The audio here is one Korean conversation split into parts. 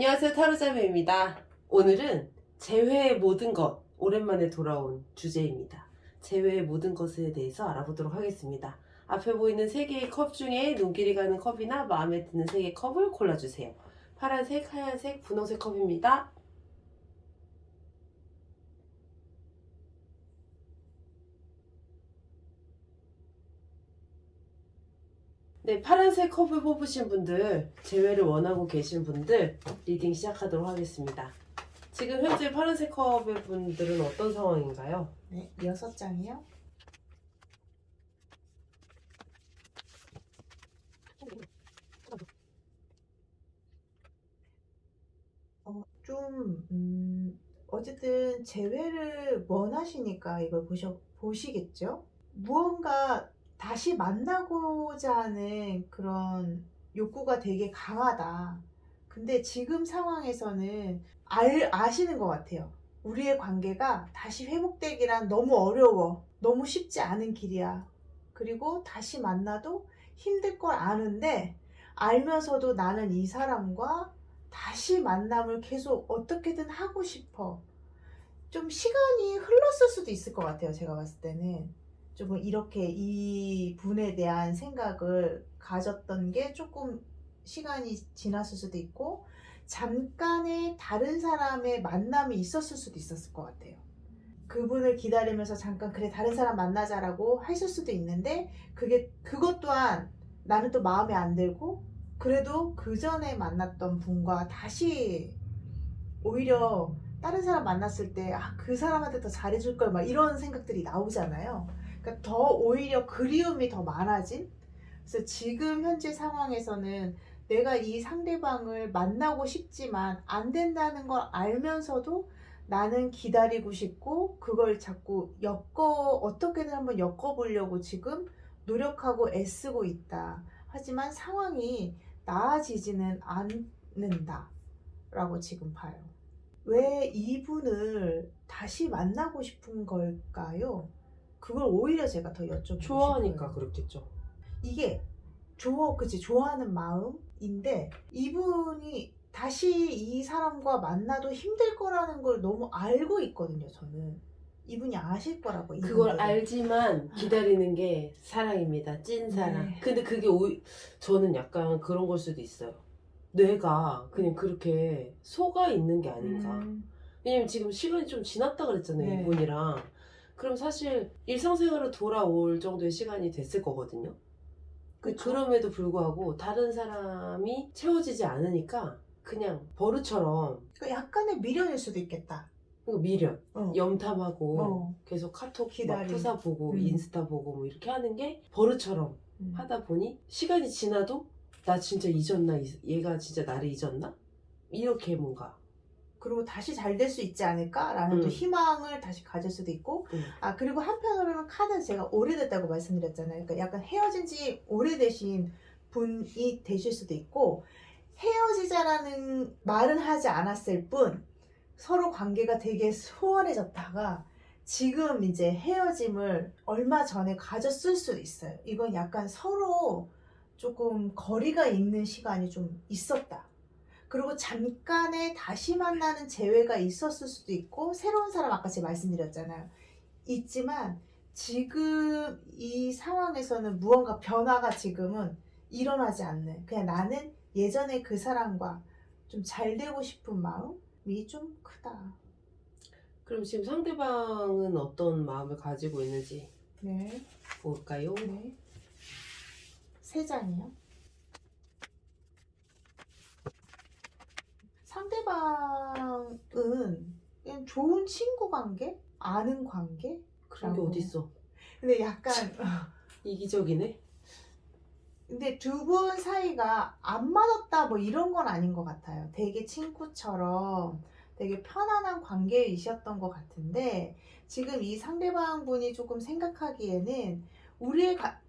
안녕하세요, 타로자매입니다. 오늘은 재회의 모든 것, 오랜만에 돌아온 주제입니다. 재회의 모든 것에 대해서 알아보도록 하겠습니다. 앞에 보이는 3개의 컵 중에 눈길이 가는 컵이나 마음에 드는 3개의 컵을 골라주세요. 파란색, 하얀색, 분홍색 컵입니다. 네, 파란색 컵을 뽑으신 분들, 재회를 원하고 계신 분들 리딩 시작하도록 하겠습니다. 지금 현재 파란색 컵의 분들은 어떤 상황인가요? 네, 6장이요. 어쨌든 재회를 원하시니까 이걸 보시겠죠? 무언가 다시 만나고자 하는 그런 욕구가 되게 강하다. 근데 지금 상황에서는 아시는 것 같아요. 우리의 관계가 다시 회복되기란 너무 어려워. 너무 쉽지 않은 길이야. 그리고 다시 만나도 힘들 걸 아는데 알면서도 나는 이 사람과 다시 만남을 계속 어떻게든 하고 싶어. 좀 시간이 흘렀을 수도 있을 것 같아요. 제가 봤을 때는 조금 이렇게 이 분에 대한 생각을 가졌던 게 조금 시간이 지났을 수도 있고 잠깐의 다른 사람의 만남이 있었을 수도 있었을 것 같아요. 그분을 기다리면서 잠깐 그래 다른 사람 만나자라고 하실 수도 있는데 그것 또한 나는 또 마음에 안 들고 그래도 그 전에 만났던 분과 다시 오히려 다른 사람 만났을 때 그 사람한테 더 잘해줄 걸 막 이런 생각들이 나오잖아요. 그러니까 더 오히려 그리움이 더 많아진. 그래서 지금 현재 상황에서는 내가 이 상대방을 만나고 싶지만 안 된다는 걸 알면서도 나는 기다리고 싶고 그걸 자꾸 어떻게든 한번 엮어보려고 지금 노력하고 애쓰고 있다. 하지만 상황이 나아지지는 않는다 라고 지금 봐요. 왜 이분을 다시 만나고 싶은 걸까요? 그걸 오히려 제가 더 여쭤보고 좋아하니까 싶어요. 그렇겠죠. 이게 좋아하는 마음인데 이분이 다시 이 사람과 만나도 힘들 거라는 걸 너무 알고 있거든요. 저는 이분이 아실 거라고. 그걸 이분들은. 알지만 기다리는 게 사랑입니다. 찐 사랑. 네. 근데 그게 저는 약간 그런 걸 수도 있어요. 뇌가 그냥 그렇게 속아 있는 게 아닌가. 왜냐면 지금 시간이 좀 지났다 그랬잖아요. 네. 이분이랑. 그럼 사실 일상생활로 돌아올 정도의 시간이 됐을 거거든요. 그쵸? 그럼에도 불구하고 다른 사람이 채워지지 않으니까 그냥 버릇처럼 그러니까 약간의 미련일 수도 있겠다. 미련, 어. 염탐하고 계속 카톡 막 기다림. 푸사 보고 인스타 보고 뭐 이렇게 하는 게 버릇처럼 하다 보니 시간이 지나도 나 진짜 잊었나? 얘가 진짜 나를 잊었나? 이렇게 뭔가 그리고 다시 잘 될 수 있지 않을까라는 또 희망을 다시 가질 수도 있고 그리고 한편으로는 카드는 제가 오래됐다고 말씀드렸잖아요. 그러니까 약간 헤어진 지 오래되신 분이 되실 수도 있고 헤어지자라는 말은 하지 않았을 뿐 서로 관계가 되게 소원해졌다가 지금 이제 헤어짐을 얼마 전에 가졌을 수도 있어요. 이건 약간 서로 조금 거리가 있는 시간이 좀 있었다. 그리고 잠깐의 다시 만나는 재회가 있었을 수도 있고 새로운 사람 아까 제가 말씀드렸잖아요. 있지만 지금 이 상황에서는 무언가 변화가 지금은 일어나지 않는 그냥 나는 예전에 그 사람과 좀 잘 되고 싶은 마음이 좀 크다. 그럼 지금 상대방은 어떤 마음을 가지고 있는지 네. 볼까요? 네. 3장이요. 상대방은 그냥 좋은 친구 관계? 아는 관계? 그런 게 어딨어. 근데 약간 이기적이네. 근데 두 분 사이가 안 맞았다 뭐 이런 건 아닌 것 같아요. 되게 친구처럼 되게 편안한 관계이셨던 것 같은데 지금 이 상대방 분이 조금 생각하기에는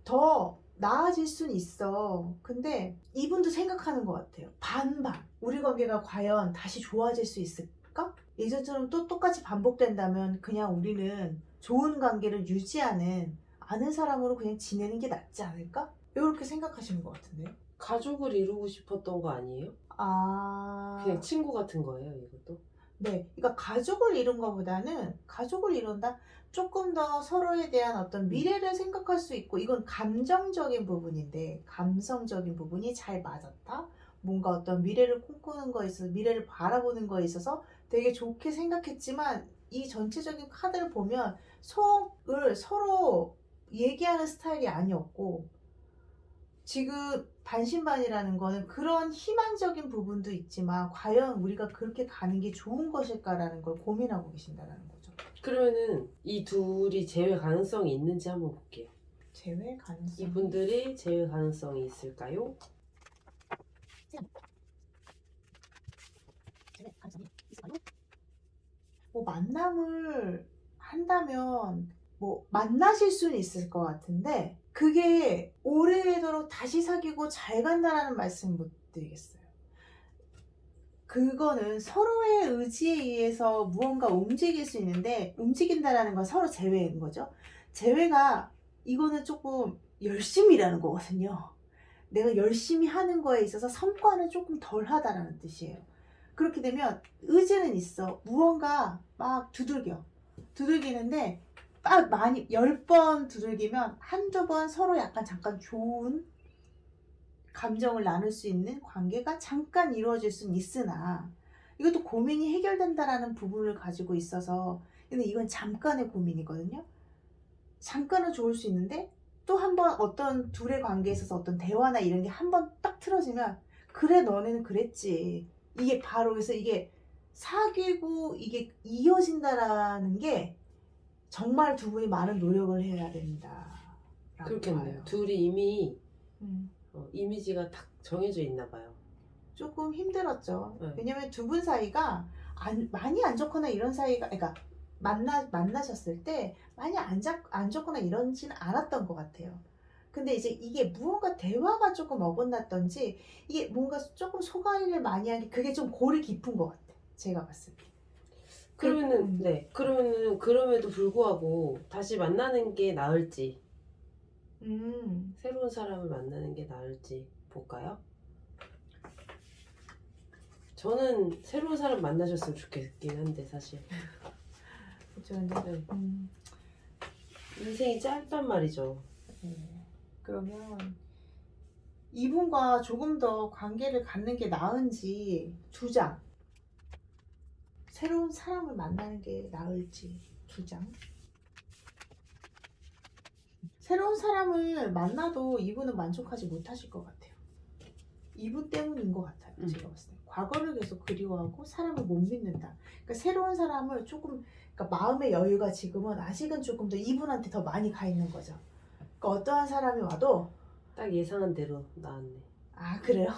더 나아질 순 있어. 근데 이분도 생각하는 것 같아요. 반반. 우리 관계가 과연 다시 좋아질 수 있을까? 예전처럼 또 똑같이 반복된다면 그냥 우리는 좋은 관계를 유지하는 아는 사람으로 그냥 지내는 게 낫지 않을까? 이렇게 생각하시는 것 같은데요. 가족을 이루고 싶었던 거 아니에요? 아, 그냥 친구 같은 거예요, 이것도. 네. 그러니까 가족을 이룬 것보다는 가족을 이룬다? 조금 더 서로에 대한 어떤 미래를 생각할 수 있고, 이건 감정적인 부분인데, 감성적인 부분이 잘 맞았다? 뭔가 어떤 미래를 꿈꾸는 거에 있어서, 미래를 바라보는 거에 있어서 되게 좋게 생각했지만, 이 전체적인 카드를 보면 속을 서로 얘기하는 스타일이 아니었고, 지금 반신반의라는 거는 그런 희망적인 부분도 있지만 과연 우리가 그렇게 가는 게 좋은 것일까라는 걸 고민하고 계신다라는 거죠. 그러면은 이 둘이 제외 가능성이 있는지 한번 볼게요. 제외 가능성. 이분들이 제외 가능성이 있을까요? 뭐 만남을 한다면 뭐 만나실 수는 있을 것 같은데 그게 오래도록 다시 사귀고 잘 간다라는 말씀 못 드리겠어요. 그거는 서로의 의지에 의해서 무언가 움직일 수 있는데 움직인다라는 건 서로 제외인 거죠. 제외가 이거는 조금 열심이라는 거거든요. 내가 열심히 하는 거에 있어서 성과는 조금 덜 하다라는 뜻이에요. 그렇게 되면 의지는 있어. 무언가 막 두들기는데 막 많이 10번 두들기면 한두 번 서로 약간 잠깐 좋은 감정을 나눌 수 있는 관계가 잠깐 이루어질 수는 있으나 이것도 고민이 해결된다라는 부분을 가지고 있어서 근데 이건 잠깐의 고민이거든요. 잠깐은 좋을 수 있는데 또 한 번 어떤 둘의 관계에 있어서 어떤 대화나 이런 게 한 번 딱 틀어지면 그래 너네는 그랬지 이게 바로 그래서 이게 사귀고 이게 이어진다라는 게 정말 두 분이 많은 노력을 해야 된다. 그렇겠네요. 둘이 이미 음. 이미지가 딱 정해져 있나 봐요. 조금 힘들었죠. 네. 왜냐면 두 분 사이가 많이 안 좋거나 이런 사이가, 그러니까 만나셨을 때 많이 안 좋거나 이런지는 않았던 것 같아요. 근데 이제 이게 무언가 대화가 조금 어긋났던지 이게 뭔가 조금 속앓이를 많이 한 게 그게 좀 골이 깊은 것 같아. 제가 봤을 때. 그러면은 네. 그러면은 그럼에도 불구하고 다시 만나는 게 나을지 새로운 사람을 만나는 게 나을지 볼까요? 저는 새로운 사람 만나셨으면 좋겠긴 한데 사실 그렇죠. 근데 네. 인생이 짧단 말이죠. 네. 그러면 이분과 조금 더 관계를 갖는 게 나은지 2장. 새로운 사람을 만나는 게 나을지 2장. 새로운 사람을 만나도 이분은 만족하지 못하실 것 같아요. 이분 때문인 것 같아요. 제가 봤을 때. 과거를 계속 그리워하고 사람을 못 믿는다. 그러니까 새로운 사람을 조금 그러니까 마음의 여유가 지금은 아직은 조금 더 이분한테 더 많이 가 있는 거죠. 그러니까 어떠한 사람이 와도 딱 예상한 대로 나왔네. 아 그래요?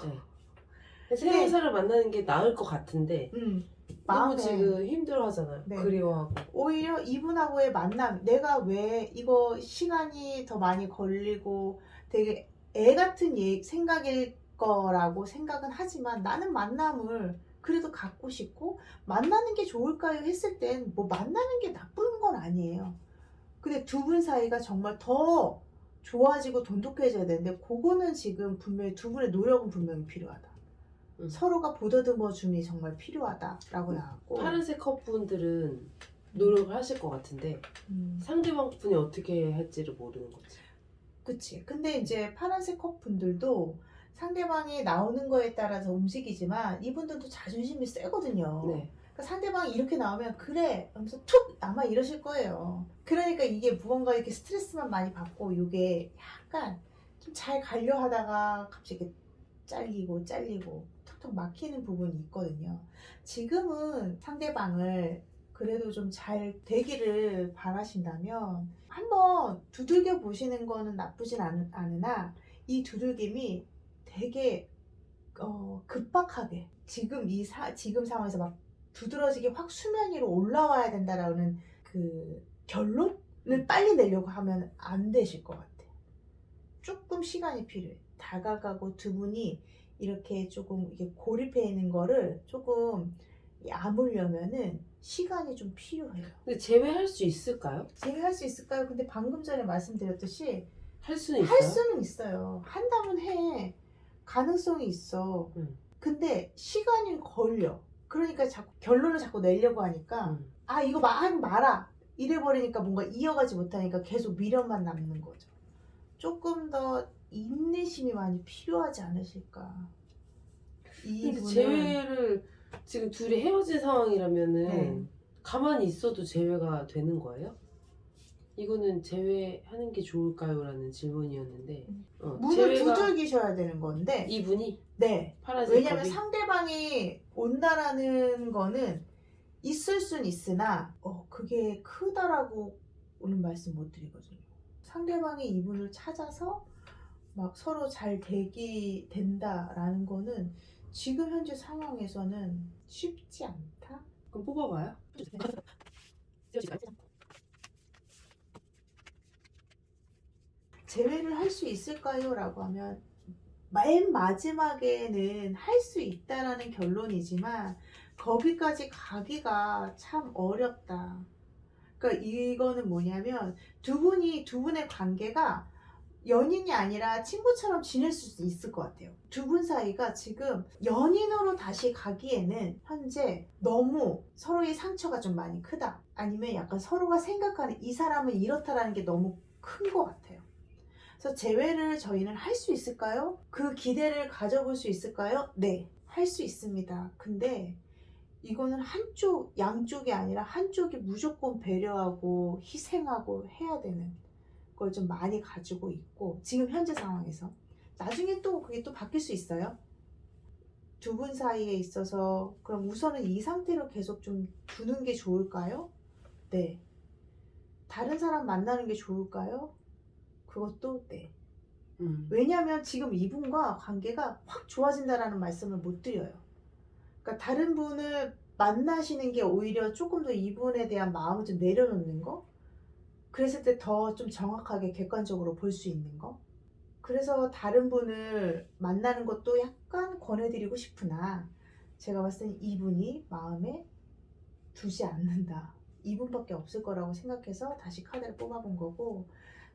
네. 새로운 사람 만나는 게 나을 것 같은데 너무 마음에 지금 힘들어하잖아요. 네. 그리워하고. 오히려 이분하고의 만남, 내가 왜 이거 시간이 더 많이 걸리고 되게 애 같은 생각일 거라고 생각은 하지만 나는 만남을 그래도 갖고 싶고 만나는 게 좋을까요? 했을 땐 뭐 만나는 게 나쁜 건 아니에요. 근데 두 분 사이가 정말 더 좋아지고 돈독해져야 되는데 그거는 지금 분명히 두 분의 노력은 분명히 필요하다. 서로가 보더듬어 줌이 정말 필요하다라고 나왔고 파란색 컵분들은 노력을 하실 것 같은데 상대방 분이 어떻게 할지를 모르는 거지. 그치. 근데 이제 파란색 컵 분들도 상대방이 나오는 거에 따라서 움직이지만 이분들도 자존심이 세거든요. 네. 그러니까 상대방이 이렇게 나오면 그래 하면서 툭 아마 이러실 거예요. 그러니까 이게 무언가 이렇게 스트레스만 많이 받고 이게 약간 좀 잘 가려 하다가 갑자기 잘리고 턱턱 막히는 부분이 있거든요. 지금은 상대방을 그래도 좀 잘 되기를 바라신다면 한번 두들겨 보시는 거는 나쁘진 않으나 이 두들김이 되게 급박하게 지금 상황에서 막 두드러지게 확 수면 위로 올라와야 된다라는 그 결론을 빨리 내려고 하면 안 되실 것 같아요. 조금 시간이 필요해. 다가가고 두 분이 이렇게 조금 이게 고립해 있는 거를 조금 아물려면은 시간이 좀 필요해요. 근데 제외할 수 있을까요? 제외할 수 있을까요? 근데 방금 전에 말씀드렸듯이 할 수는 있어요. 할 수는 있어요. 한다면 해. 가능성이 있어. 근데 시간이 걸려. 그러니까 자꾸 결론을 자꾸 내려고 하니까 음. 아 이거 하지 마라 이래버리니까 뭔가 이어가지 못하니까 계속 미련만 남는 거죠. 조금 더 인내심이 많이 필요하지 않으실까. 근데 이분은 재회를 지금 둘이 헤어진 상황이라면은 네. 가만히 있어도 재회가 되는 거예요? 이거는 재회하는 게 좋을까요? 라는 질문이었는데 문을 재회가 두들기셔야 되는 건데 이분이 네. 파란색 왜냐면 컵이 상대방이 온다라는 거는 있을 순 있으나 그게 크다라고는 말씀 못 드리거든요. 상대방이 이분을 찾아서 막 서로 잘 되기 된다라는 거는 지금 현재 상황에서는 쉽지 않다. 그럼 뽑아봐요. 재회를 할 수 있을까요? 라고 하면 맨 마지막에는 할 수 있다라는 결론이지만 거기까지 가기가 참 어렵다. 그러니까 이거는 뭐냐면 두 분의 관계가 연인이 아니라 친구처럼 지낼 수 있을 것 같아요. 두 분 사이가 지금 연인으로 다시 가기에는 현재 너무 서로의 상처가 좀 많이 크다. 아니면 약간 서로가 생각하는 이 사람은 이렇다라는 게 너무 큰 것 같아요. 그래서 재회를 저희는 할 수 있을까요? 그 기대를 가져볼 수 있을까요? 네, 할 수 있습니다. 근데 이거는 양쪽이 아니라 한쪽이 무조건 배려하고 희생하고 해야 되는 걸 좀 많이 가지고 있고, 지금 현재 상황에서. 나중에 또 그게 또 바뀔 수 있어요. 두 분 사이에 있어서 그럼 우선은 이 상태로 계속 좀 두는 게 좋을까요? 네. 다른 사람 만나는 게 좋을까요? 그것도 네. 왜냐하면 지금 이분과 관계가 확 좋아진다라는 말씀을 못 드려요. 그러니까 다른 분을 만나시는 게 오히려 조금 더 이분에 대한 마음을 좀 내려놓는 거? 그랬을 때 더 좀 정확하게 객관적으로 볼 수 있는 거? 그래서 다른 분을 만나는 것도 약간 권해드리고 싶으나 제가 봤을 땐 이분이 마음에 두지 않는다. 이분밖에 없을 거라고 생각해서 다시 카드를 뽑아본 거고,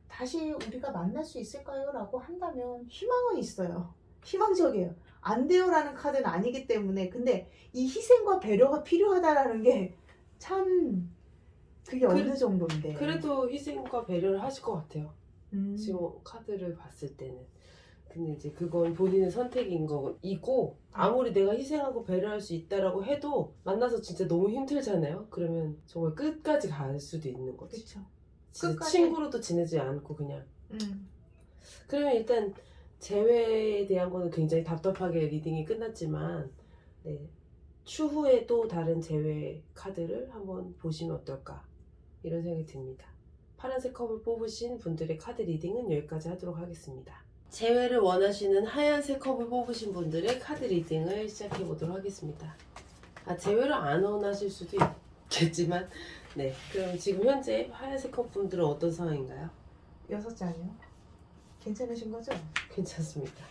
다시 우리가 만날 수 있을까요? 라고 한다면 희망은 있어요. 희망적이에요. 안 돼요라는 카드는 아니기 때문에. 근데 이 희생과 배려가 필요하다라는 게 참 그게 어느 정도인데. 그래도 희생과 배려를 하실 것 같아요. 음, 지금 카드를 봤을 때는. 근데 이제 그건 본인의 선택인 거이고 아무리 내가 희생하고 배려할 수 있다라고 해도 만나서 진짜 너무 힘들잖아요. 그러면 정말 끝까지 갈 수도 있는 거지. 그쵸. 진짜 끝까지. 친구로도 지내지 않고 그냥. 그러면 일단 재회에 대한 거는 굉장히 답답하게 리딩이 끝났지만 네, 추후에 또 다른 재회 카드를 한번 보시면 어떨까 이런 생각이 듭니다. 파란색 컵을 뽑으신 분들의 카드 리딩은 여기까지 하도록 하겠습니다. 재회를 원하시는 하얀색 컵을 뽑으신 분들의 카드 리딩을 시작해 보도록 하겠습니다. 재회를 안 원하실 수도 있겠지만 네, 그럼 지금 현재 하얀색 컵 분들은 어떤 상황인가요? 6잔이요? 괜찮으신 거죠? 괜찮습니다.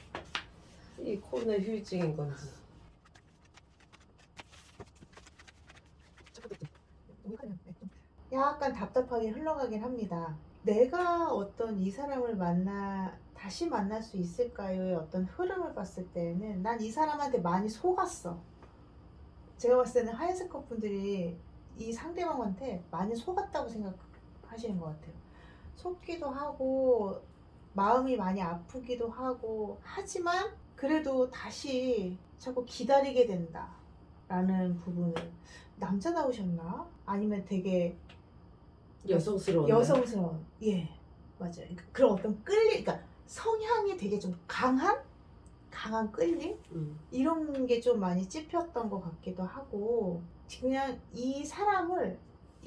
이 코로나 휴유증인 건지. 약간 답답하게 흘러가긴 합니다. 내가 어떤 이 사람을 다시 만날 수 있을까요의 어떤 흐름을 봤을 때는 난 이 사람한테 많이 속았어. 제가 봤을 때는 하얀색 커플들이 이 상대방한테 많이 속았다고 생각하시는 것 같아요. 속기도 하고 마음이 많이 아프기도 하고 하지만 그래도 다시 자꾸 기다리게 된다라는 부분을, 남자다우셨나? 아니면 되게 여성스러운. 여성스러운, 예, 맞아요. 그러니까 그런 어떤 그러니까 성향이 되게 좀 강한 끌림? 이런 게 좀 많이 찝혔던 것 같기도 하고, 그냥 이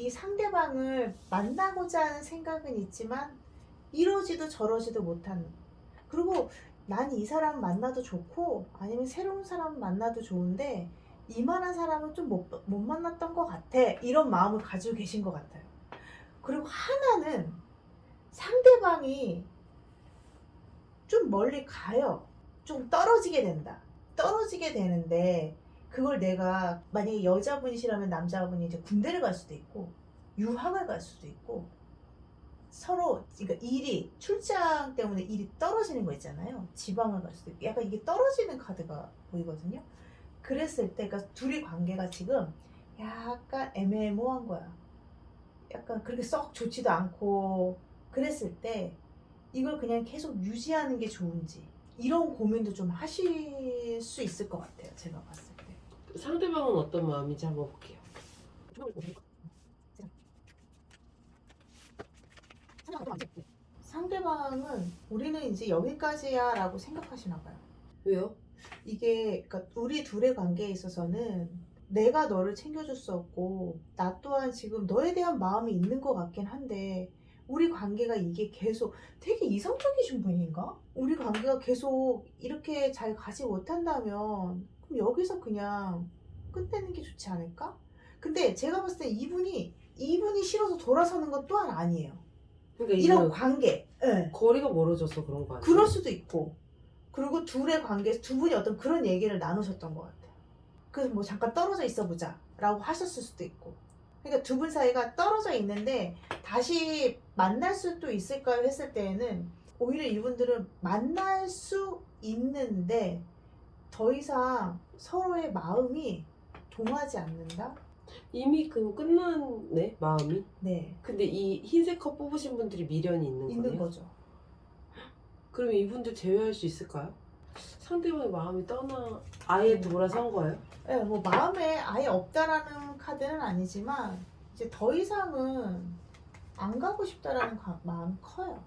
상대방을 만나고자 하는 생각은 있지만 이러지도 저러지도 못하는. 그리고 난 이 사람 만나도 좋고 아니면 새로운 사람 만나도 좋은데 이만한 사람은 좀 못 만났던 것 같아, 이런 마음을 가지고 계신 것 같아요. 그리고 하나는 상대방이 좀 멀리 가요. 좀 떨어지게 된다. 떨어지게 되는데 그걸 내가 만약에 여자분이시라면 남자분이 이제 군대를 갈 수도 있고 유학을 갈 수도 있고 서로 그러니까 일이 출장 때문에 일이 떨어지는 거 있잖아요. 지방을 갈 수도 있고 약간 이게 떨어지는 카드가 보이거든요. 그랬을 때 그러니까 둘이 관계가 지금 약간 애매모호한 거야. 약간 그렇게 썩 좋지도 않고 그랬을 때 이걸 그냥 계속 유지하는 게 좋은지 이런 고민도 좀 하실 수 있을 것 같아요. 제가 봤을 때. 상대방은 어떤 마음인지 한번 볼게요. 상대방은 우리는 이제 여기까지야 라고 생각하시나 봐요. 왜요? 이게 그러니까 우리 둘의 관계에 있어서는 내가 너를 챙겨줄 수 없고 나 또한 지금 너에 대한 마음이 있는 것 같긴 한데 우리 관계가 이게 계속 되게 이성적이신 분인가? 우리 관계가 계속 이렇게 잘 가지 못한다면 그럼 여기서 그냥 끝내는 게 좋지 않을까? 근데 제가 봤을 때 이분이 싫어서 돌아서는 것 또한 아니에요. 그러니까 이런 이건 관계. 예. 거리가 멀어져서 그런 거 아니에요? 그럴 수도 있고 그리고 둘의 관계에서 두 분이 어떤 그런 얘기를 나누셨던 것 같아요. 그래서 뭐 잠깐 떨어져 있어 보자 라고 하셨을 수도 있고 그러니까 두 분 사이가 떨어져 있는데 다시 만날 수도 있을까요 했을 때에는 오히려 이분들은 만날 수 있는데 더 이상 서로의 마음이 동하지 않는다? 이미 그럼 끝났네 마음이. 네, 근데 이 흰색 컵 뽑으신 분들이 미련이 있는 있는 거네요. 거죠. 그러면 이분들 제외할 수 있을까요? 상대방의 마음이 아예 돌아선 거예요? 네, 뭐 마음에 아예 없다라는 카드는 아니지만 이제 더 이상은 안 가고 싶다라는 마음이 커요.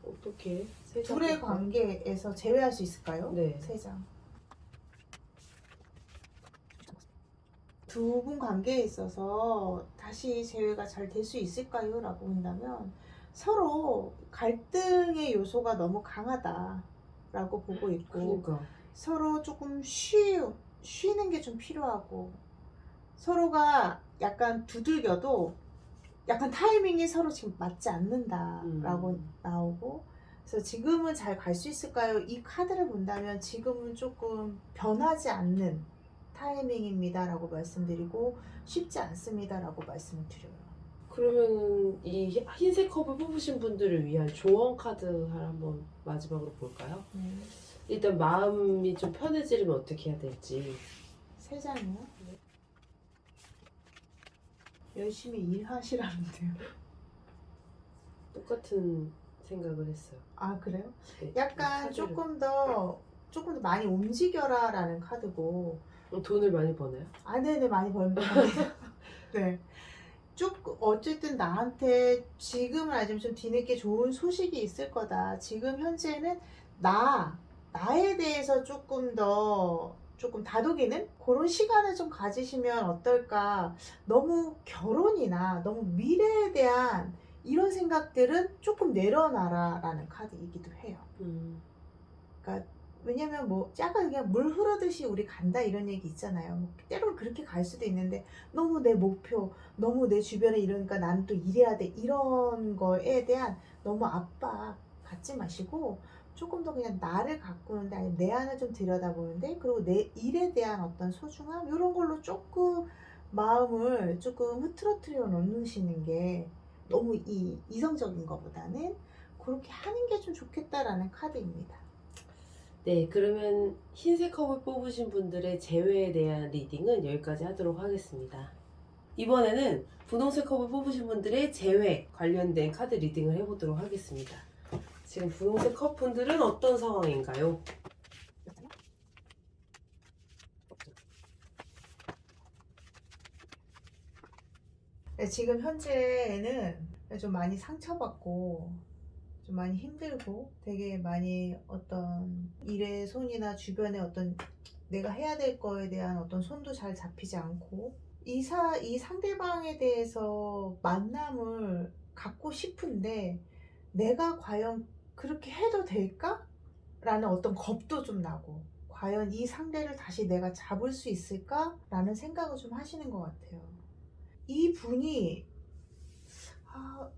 어떻게? 둘의 관계에서 제외할 수 있을까요? 네. 3장. 두 분 관계에 있어서 다시 제외가 잘 될 수 있을까요? 라고 본다면 서로 갈등의 요소가 너무 강하다라고 보고 있고 그러니까 서로 조금 쉬는 게 좀 필요하고 서로가 약간 두들겨도 약간 타이밍이 서로 지금 맞지 않는다라고 나오고 그래서 지금은 잘 갈 수 있을까요? 이 카드를 본다면 지금은 조금 변하지 않는 타이밍입니다 라고 말씀드리고 쉽지 않습니다 라고 말씀드려요. 그러면 이 흰색 컵을 뽑으신 분들을 위한 조언 카드를 한번 마지막으로 볼까요? 일단 마음이 좀 편해지려면 어떻게 해야 될지. 3장이요? 열심히 일하시라는데요. 똑같은 생각을 했어요. 아 그래요? 네, 약간 이 카드를. 조금 더 많이 움직여라 라는 카드고 돈을 많이 버나요? 아 네네 많이 벌면 네. 쭉 어쨌든 나한테 지금은 아니지만 좀 뒤늦게 좋은 소식이 있을 거다. 지금 현재는 나에 대해서 조금 다독이는 그런 시간을 좀 가지시면 어떨까. 너무 결혼이나 너무 미래에 대한 이런 생각들은 조금 내려놔라 라는 카드이기도 해요. 그러니까 왜냐면 뭐 약간 그냥 물 흐르듯이 우리 간다 이런 얘기 있잖아요. 뭐 때로는 그렇게 갈 수도 있는데 너무 내 목표, 너무 내 주변에 이러니까 나는 또 이래야 돼 이런 거에 대한 너무 압박 갖지 마시고 조금 더 그냥 나를 가꾸는데 아니면 내 안을 좀 들여다보는데 그리고 내 일에 대한 어떤 소중함 이런 걸로 조금 마음을 조금 흐트러뜨려 놓으시는 게 너무 이성적인 것보다는 그렇게 하는 게 좀 좋겠다라는 카드입니다. 네, 그러면 흰색 컵을 뽑으신 분들의 재회에 대한 리딩은 여기까지 하도록 하겠습니다. 이번에는 분홍색 컵을 뽑으신 분들의 재회 관련된 카드 리딩을 해보도록 하겠습니다. 지금 분홍색 컵 분들은 어떤 상황인가요? 네, 지금 현재는 좀 많이 상처받고 좀 많이 힘들고 되게 많이 어떤 일의 손이나 주변의 어떤 내가 해야 될 거에 대한 어떤 손도 잘 잡히지 않고 이 상대방에 대해서 만남을 갖고 싶은데 내가 과연 그렇게 해도 될까? 라는 어떤 겁도 좀 나고 과연 이 상대를 다시 내가 잡을 수 있을까? 라는 생각을 좀 하시는 것 같아요. 이 분이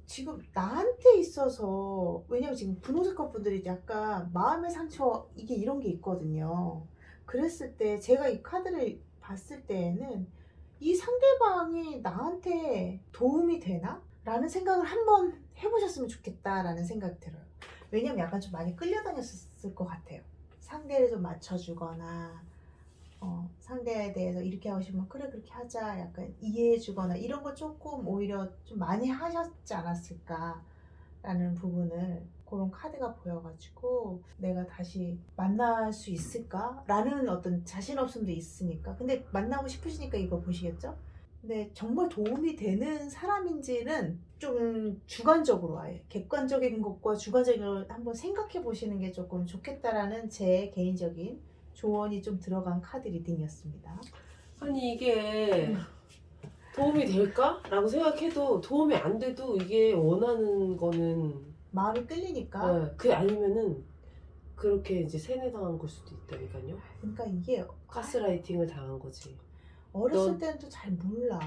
지금 나한테 있어서 왜냐면 지금 분홍색 컵분들이 약간 마음의 상처 이게 이런 게 있거든요. 그랬을 때 제가 이 카드를 봤을 때에는 이 상대방이 나한테 도움이 되나? 라는 생각을 한번 해보셨으면 좋겠다라는 생각이 들어요. 왜냐면 약간 좀 많이 끌려다녔을 것 같아요. 상대를 좀 맞춰주거나 상대에 대해서 이렇게 하고 싶으면 그래 그렇게 하자 약간 이해해주거나 이런 거 조금 오히려 좀 많이 하셨지 않았을까라는 부분을 그런 카드가 보여가지고 내가 다시 만날 수 있을까라는 어떤 자신 없음도 있으니까 근데 만나고 싶으시니까 이거 보시겠죠? 근데 정말 도움이 되는 사람인지는 좀 주관적으로 아예 객관적인 것과 주관적인 걸 한번 생각해 보시는 게 조금 좋겠다라는 제 개인적인 조언이 좀 들어간 카드 리딩이었습니다. 아니 이게 도움이 될까? 라고 생각해도 도움이 안 돼도 이게 원하는 거는 마음이 끌리니까. 그 아니면은 그렇게 이제 세뇌당한 걸 수도 있다니까요. 그러니까 이게 가스라이팅을 당한 거지. 어렸을 넌- 때는 또 잘 몰라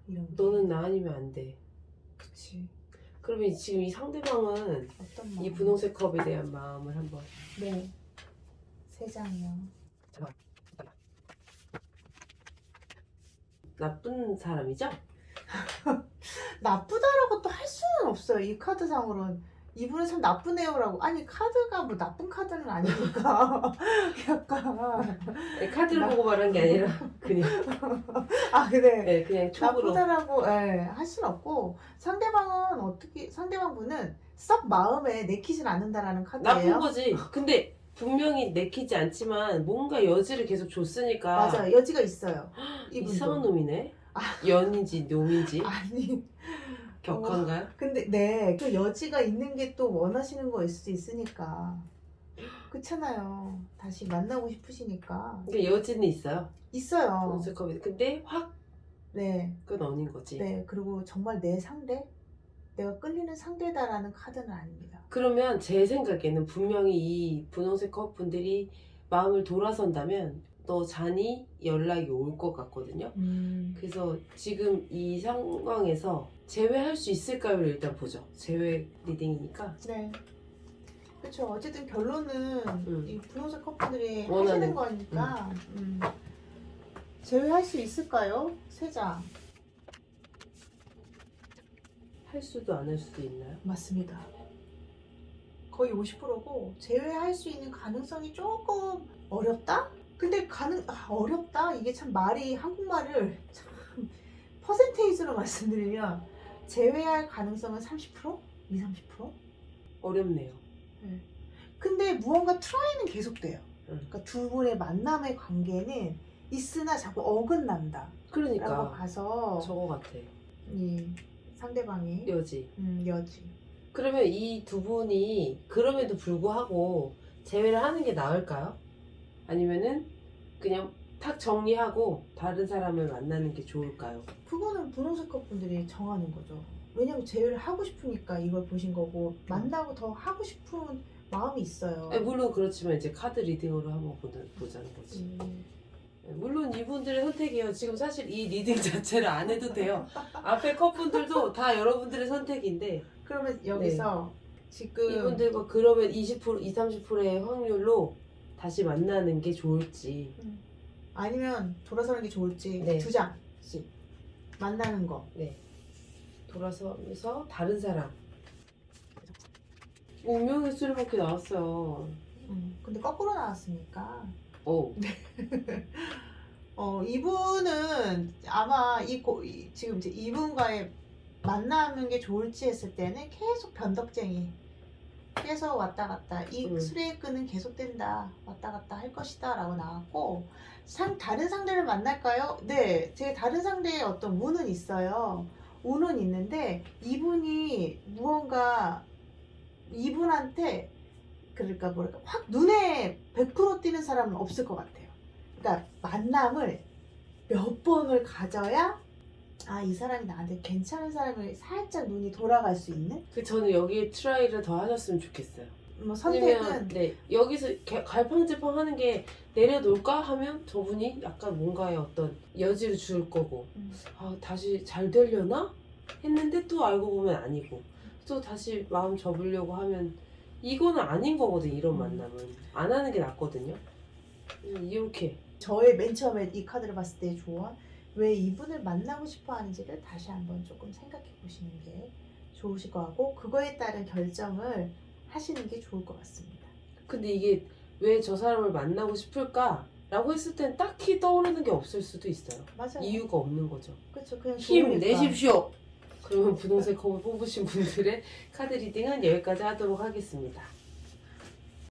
이런 게. 너는 나 아니면 안 돼. 그치. 그러면 지금 이 상대방은 어떤 마음? 이 분홍색 컵에 대한 마음을 한번 네. 세 장이요. 잠깐 나쁜 사람이죠? 나쁘다라고 또 할 수는 없어요. 이 카드상으로는. 이분은 참 나쁘네요라고. 아니 카드가 뭐 나쁜 카드는 아니니까. 약간. 아니, 카드를 나- 보고 말한 게 아니라 그냥 아 그래. 네, 그냥 촉으로. 나쁘다라고 할 수는 없고 상대방은 어떻게 상대방 분은 썩 마음에 내키진 않는다라는 카드예요. 나쁜 거지. 근데 분명히 내키지 않지만 뭔가 여지를 계속 줬으니까 맞아요. 여지가 있어요. 이분도. 이상한 놈이네. 아. 연인지 놈인지 아니. 격한가요? 근데 네, 그 여지가 있는 게 또 원하시는 거일 수도 있으니까. 그렇잖아요. 다시 만나고 싶으시니까. 그러니까 여지는 있어요. 있어요. 분홍색 컵에. 근데 확 네. 끊어닌 거지. 네. 그리고 정말 내 상대? 내가 끌리는 상대다라는 카드는 아닙니다. 그러면 제 생각에는 분명히 이 분홍색 컵 분들이 마음을 돌아선다면 너 자니 연락이 올 것 같거든요. 그래서 지금 이 상황에서 제외할 수 있을까요를 일단 보죠. 제외 리딩이니까. 네. 그렇죠. 어쨌든 결론은 이 분홍색 커플들이 원하는- 하시는 거니까 제외할 수 있을까요? 세 장. 할 수도 안 할 수도 있나요? 맞습니다. 거의 50%고 제외할 수 있는 가능성이 조금 어렵다? 근데 어렵다? 이게 참 말이 한국말을 참 퍼센테이지로 말씀드리면 제외할 가능성은 30%? 20, 30%? 어렵네요. 근데 무언가 트라이는 계속돼요. 응. 그러니까 두 분의 만남의 관계는 있으나 자꾸 어긋난다. 라고 그러니까 봐서 저거 같아. 이 상대방이 여지. 여지. 그러면 이 두 분이 그럼에도 불구하고 제외를 하는 게 나을까요? 아니면은 그냥 탁 정리하고 다른 사람을 만나는 게 좋을까요? 그거는 분홍색 커플들이 정하는 거죠. 왜냐면 제외를 하고 싶으니까 이걸 보신 거고 만나고 더 하고 싶은 마음이 있어요. 물론 그렇지만 이제 카드 리딩으로 한번 보자는 거지. 물론 이분들의 선택이에요. 지금 사실 이 리딩 자체를 안 해도 돼요. 앞에 컵분들도 다 여러분들의 선택인데 그러면 여기서 지금 이분들과 그러면 20%, 20, 30%의 확률로 다시 만나는 게 좋을지. 아니면 돌아서는 게 좋을지 네. 두 장씩 만나는 거. 네. 돌아서면서 다른 사람. 운명의 수레바퀴 나왔어요. 근데 거꾸로 나왔으니까 오. 이분은 아마 지금 이제 이분과의 만나는 게 좋을지 했을 때는 계속 변덕쟁이 계속 왔다 갔다 이 수레의 끈은 계속된다 왔다 갔다 할 것이다 라고 나왔고 다른 상대를 만날까요? 네, 제 다른 상대의 어떤 운은 있어요. 운은 있는데 이분이 무언가 이분한테 그러니까 뭐랄까 확 눈에 100% 띄는 사람은 없을 것 같아요. 그러니까 만남을 몇 번을 가져야 이 사람이 나한테 괜찮은 사람을 살짝 눈이 돌아갈 수 있는 저는 여기에 트라이를 더 하셨으면 좋겠어요. 뭐 선택은 아니면 여기서 갈팡질팡 하는 게 내려놓을까 하면 저분이 약간 뭔가의 어떤 여지를 줄 거고 다시 잘 되려나? 했는데 또 알고 보면 아니고 또 다시 마음 접으려고 하면 이거는 아닌 거거든. 이런 만남은 안 하는 게 낫거든요. 이렇게 저의 맨 처음에 이 카드를 봤을 때 조언 왜 이분을 만나고 싶어 하는지를 다시 한번 조금 생각해 보시는 게 좋으실 것 같고, 그거에 따른 결정을 하시는 게 좋을 것 같습니다. 근데 이게 왜 저 사람을 만나고 싶을까? 라고 했을 땐 딱히 떠오르는 게 없을 수도 있어요. 맞아요. 이유가 없는 거죠. 그렇죠. 그냥 힘 좋으니까. 내십시오! 그러면 분홍색 컵을 뽑으신 분들의 카드 리딩은 여기까지 하도록 하겠습니다.